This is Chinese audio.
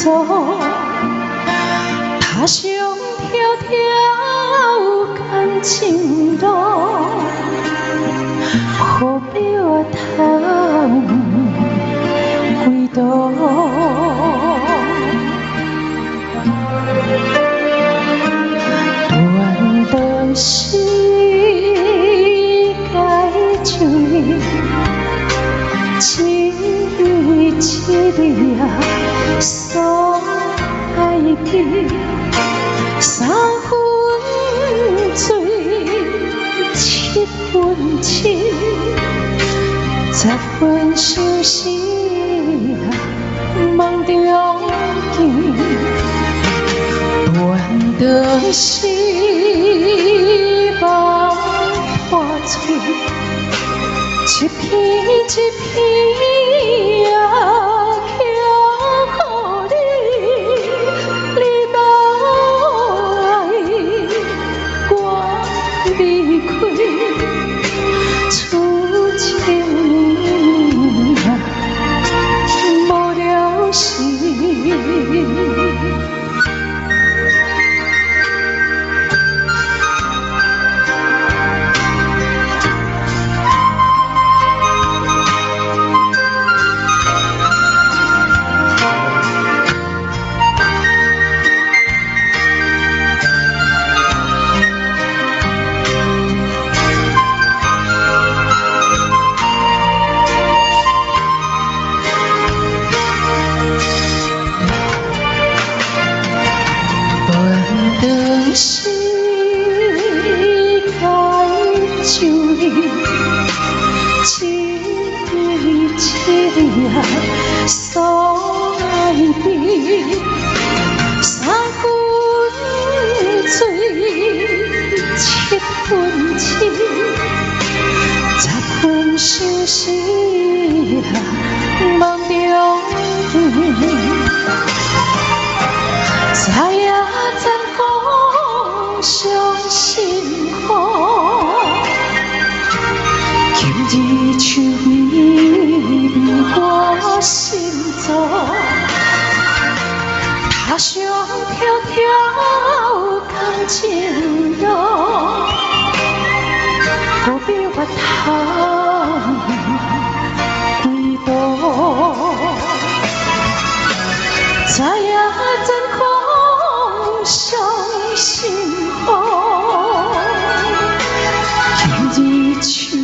走，他乡迢迢感情路，何必我通归途？断肠时该像你，一日啊所爱比，三分醉，七分痴，10分相思啊梦中见，断肠时梦破碎，一片一片啊。离开，此情啊，无了时。断时该像你，一日啊所爱比，三分醉，七分痴，10分相思啊梦中见。再也怎可相信我？今日秋意我心中，他乡迢迢感情路，何必我通归途？再也怎可相信我？今日秋。